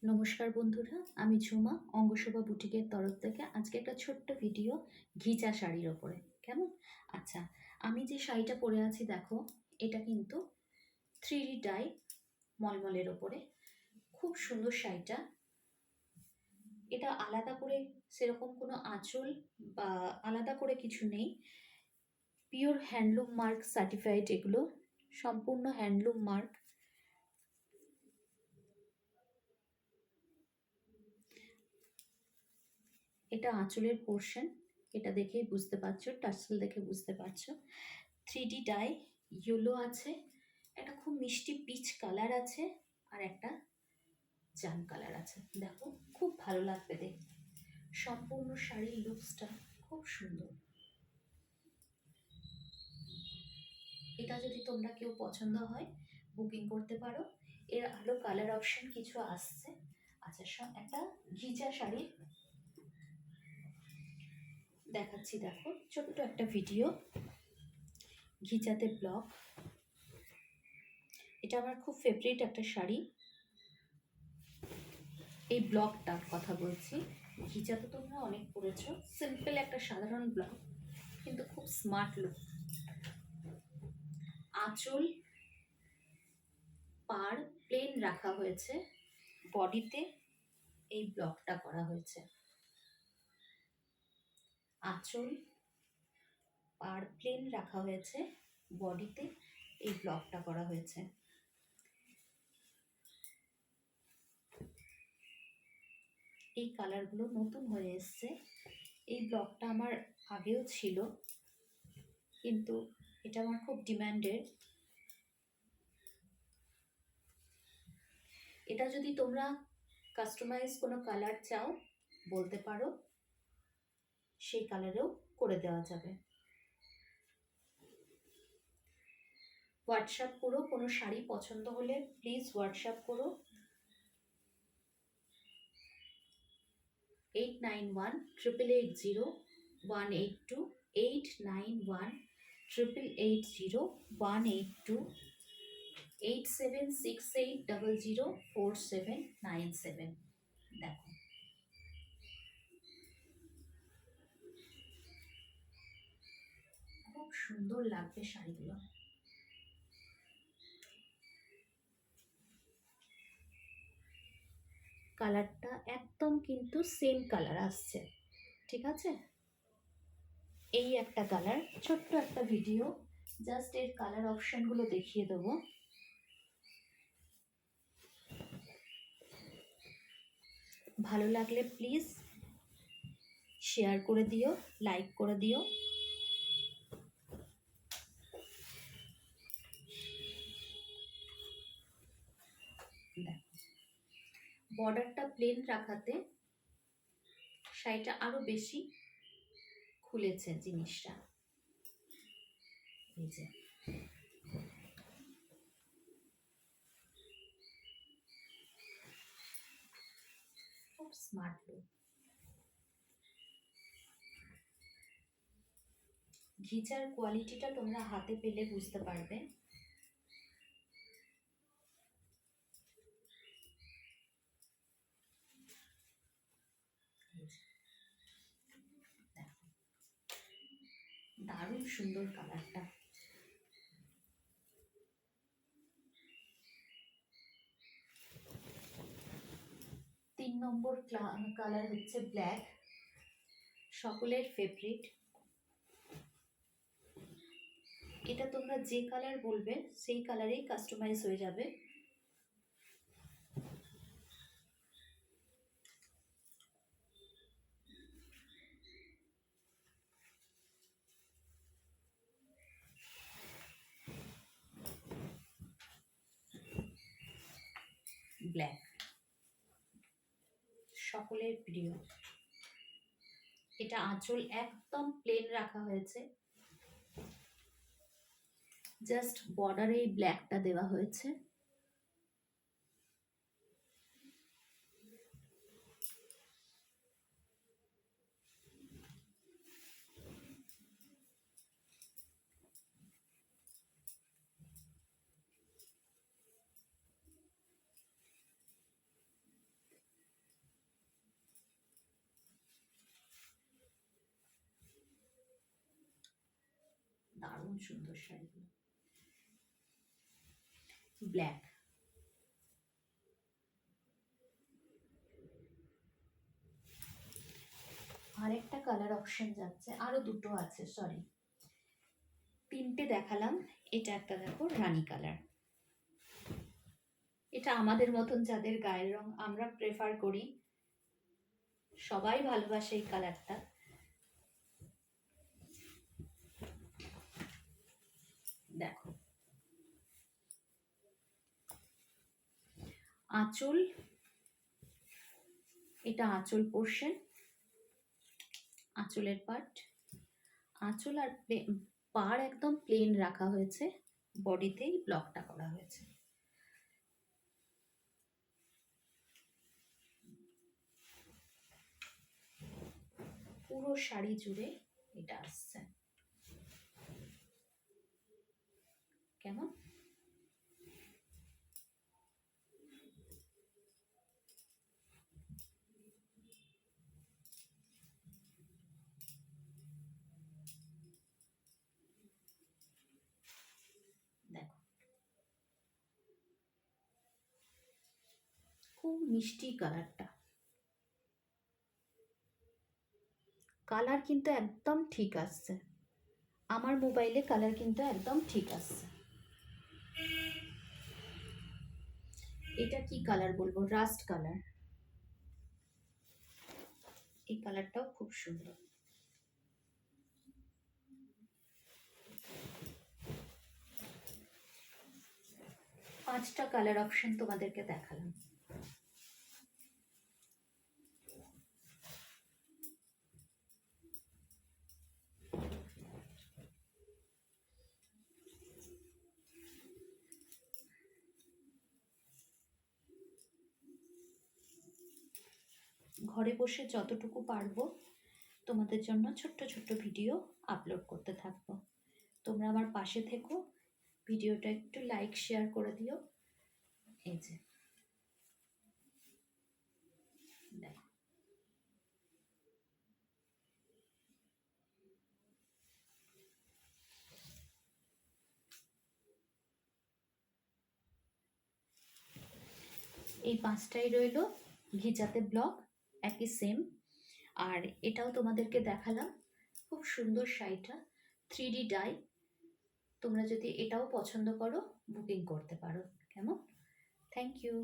নমস্কার বন্ধুরা, আমি ঝুমা অঙ্গশোভা বুটিকের তরফ থেকে আজকে একটা ছোট্ট ভিডিও ঘিচা শাড়ির ওপরে। কেমন? আচ্ছা, আমি যে শাড়িটা পরে আছি দেখো, এটা কিন্তু 3D ডাই মলমলের ওপরে। খুব সুন্দর শাড়িটা। এটা আলাদা করে সেরকম কোনো আঁচল বা আলাদা করে কিছু নেই। পিওর হ্যান্ডলুম মার্ক সার্টিফাইড, এগুলো সম্পূর্ণ হ্যান্ডলুম মার্ক। এটা আঁচলের পোর্শন, এটা দেখেই বুঝতে পারছো, টার্সেল দেখে বুঝতে পারছো। 3D ডাই ইয়েলো আছে, একটা খুব মিষ্টি পিচ কালার আছে, আর একটা জাম কালার আছে। দেখো, খুব ভালো লাগবে দেখতে। সম্পূর্ণ শাড়ির লুকসটা খুব সুন্দর। এটা যদি তোমরা কেউ পছন্দ হয় বুকিং করতে পারো। এর আরও কালার অপশন কিছু আসছে। আচ্ছা, একটা ঘিচা শাড়ির দেখাচ্ছি। দেখো, ছোট্ট একটা ভিডিও, ঘিচাতে ব্লক। এটা আমার খুব ফেভারিট একটা শাড়ি। এই ব্লকটার কথা বলছি। ঘিচা তো তোমরা অনেক পরেছো, সিম্পল একটা সাধারণ ব্লক, কিন্তু খুব স্মার্ট লুক। আঁচল পার প্লেন রাখা হয়েছে, বডিতে এই ব্লকটা করা হয়েছে। আঁচল পার প্লেন রাখা হয়েছে, বডিতে এই ব্লকটা করা হয়েছে। এই কালারগুলো নতুন হয়ে এসছে। এই ব্লকটা আমার আগেও ছিল, কিন্তু এটা আমার খুব ডিমান্ডেড। এটা যদি তোমরা কাস্টমাইজ কোনো কালার চাও বলতে পারো, সেই কালারেও করে দেওয়া যাবে। হোয়াটসঅ্যাপ করো, কোনো শাড়ি পছন্দ হলে প্লিজ হোয়াটসঅ্যাপ করো 8918801882, 8918801882, 8768004797। দেখো, খুব সুন্দর লাগবে শাড়িগুলো। কালারটা একদম কিন্তু সেম কালার আসছে, ঠিক আছে? এই একটা কালার, ছোট্ট একটা ভিডিও, জাস্ট এর কালার অপশনগুলো দেখিয়ে দেবো। ভালো লাগলে প্লিজ শেয়ার করে দিও, লাইক করে দিও। বর্ডারটা প্লেন রাখাতে শাড়িটা আরো বেশি খুলেছে জিনিসটা। এই যে খুব স্মার্ট লুক। ঘিচার কোয়ালিটিটা তোমরা হাতে পেলে বুঝতে পারবে। দারুণ সুন্দর কালারটা। তিন নম্বর কালার হচ্ছে ব্ল্যাক, সকলের ফেভারিট। এটা তোমরা যে কালার বলবে সেই কালারেই কাস্টমাইজ হয়ে যাবে। ব্ল্যাক সকলের প্রিয়। এটা আঁচল একদম প্লেন রাখা হয়েছে, জাস্ট বর্ডারে এই ব্ল্যাকটা দেওয়া হয়েছে। দারুণ সুন্দর শাড়িগুলো। ব্ল্যাক, আরেকটা কালার অপশন যাচ্ছে, আরো দুটো আছে, সরি 3টে দেখালাম। এটা একটা দেখো রানী কালার, এটা আমাদের মতন যাদের গায়ের রং আমরা প্রেফার করি, সবাই ভালোবাসে এই কালারটা। দেখো আঁচল, এটা আঁচল পোর্শন, আঁচলের পার্ট, আঁচল আর পাড় একদম প্লেন রাখা হয়েছে, বডিতেই ব্লকটা করা হয়েছে। পুরো শাড়ি জুড়ে এটা আসছে, কেমন? দেখো খুব মিষ্টি কালারটা, কালার কিন্তু একদম ঠিক আসছে, আমার মোবাইলে কালার কিন্তু একদম ঠিক আসছে। এটা কি কালার বলবো, রাস্ট কালার, এই কালারটাও খুব সুন্দর। পাঁচটা কালার অপশন তোমাদেরকে দেখালাম। ঘরে বসে যতটুকু পারবো তোমাদের জন্য ছোট্ট ছোট্ট ভিডিও আপলোড করতে থাকবো। তোমরা আমার পাশে থেকো, ভিডিওটা একটু লাইক শেয়ার করে দিও। এই যে দেখো, এই পাঁচটাই রইলো ঘিচাতে ব্লক, একই সেম। আর এটাও তোমাদেরকে দেখালাম, খুব সুন্দর শাড়িটা, 3D ডাই। তোমরা যদি এটাও পছন্দ করো বুকিং করতে পারো, কেমন? Thank you.